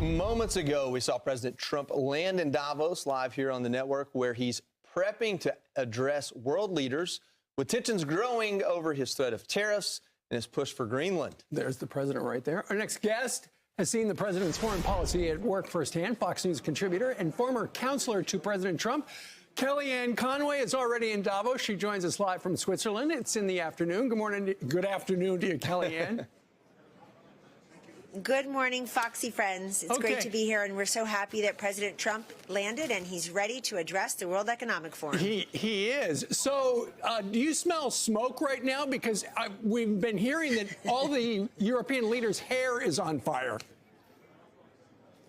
Moments ago, we saw President Trump land in Davos, live here on the network, where he's prepping to address world leaders with tensions growing over his threat of tariffs and his push for Greenland. There's the president right there. Our next guest has seen the president's foreign policy at work firsthand. Fox News contributor and former counselor to President Trump, Kellyanne Conway, is already in Davos. She joins us live from Switzerland. It's in the afternoon. Good morning. Good afternoon to you, Kellyanne. Good morning, Foxy friends. It's great to be here, and we're so happy that President Trump landed, and he's ready to address the World Economic Forum. He is. So do you smell smoke right now? Because we've been hearing that all the European leaders' hair is on fire.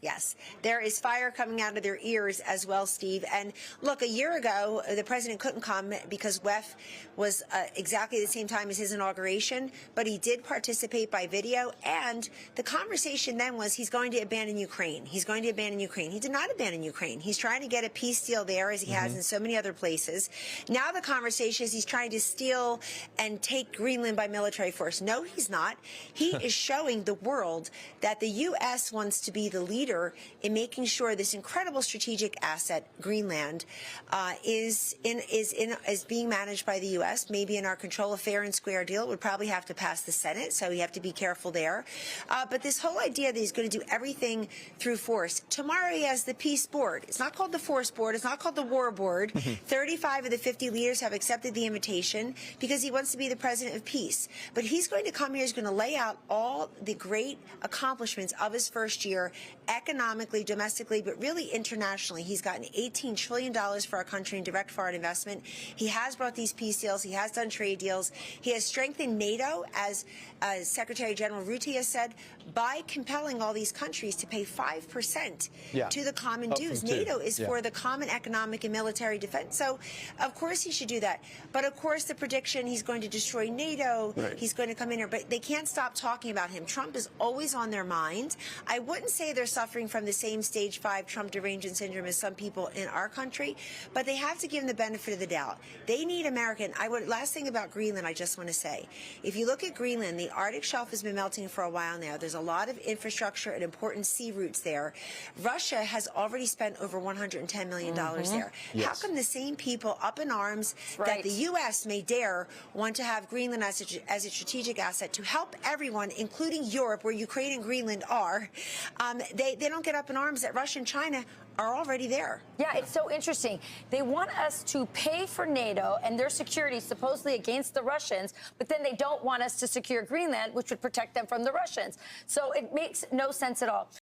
Yes, there is fire coming out of their ears as well, Steve. And look, a year ago, the president couldn't come because WEF was exactly the same time as his inauguration, but he did participate by video. And the conversation then was he's going to abandon Ukraine. He's going to abandon Ukraine. He did not abandon Ukraine. He's trying to get a peace deal there, as he has in so many other places. Now the conversation is he's trying to steal and take Greenland by military force. No, he's not. He is showing the world that the U.S. wants to be the leader in making sure this incredible strategic asset, Greenland, is being managed by the U.S. Maybe in our control of fair and square deal. It would probably have to pass the Senate, so you have to be careful there. But this whole idea that he's going to do everything through force. Tomorrow he has the Peace Board. It's not called the Force Board. It's not called the War Board. 35 of the 50 leaders have accepted the invitation because he wants to be the president of peace. But he's going to come here. He's going to lay out all the great accomplishments of his first year, economically, domestically, but really internationally. He's gotten $18 trillion for our country in direct foreign investment. He has brought these peace deals. He has done trade deals. He has strengthened NATO, as Secretary General Rutte has said, by compelling all these countries to pay 5% to the common dues. NATO is for the common economic and military defense. So, of course, he should do that. But, of course, the prediction, he's going to destroy NATO. He's going to come in here. But they can't stop talking about him. Trump is always on their mind. I wouldn't say they're suffering from the same stage 5 Trump derangement syndrome as some people in our country, but they have to give him the benefit of the doubt. They need American. Last thing about Greenland, I just want to say, if you look at Greenland, the Arctic shelf has been melting for a while now. There's a lot of infrastructure and important sea routes there. Russia has already spent over $110 million there. How come the same people up in arms that the U.S. may dare want to have Greenland as a strategic asset to help everyone, including Europe, where Ukraine and Greenland are, they don't get up in arms that Russia and China are already there. Yeah, it's so interesting. They want us to pay for NATO and their security supposedly against the Russians, but then they don't want us to secure Greenland, which would protect them from the Russians. So it makes no sense at all.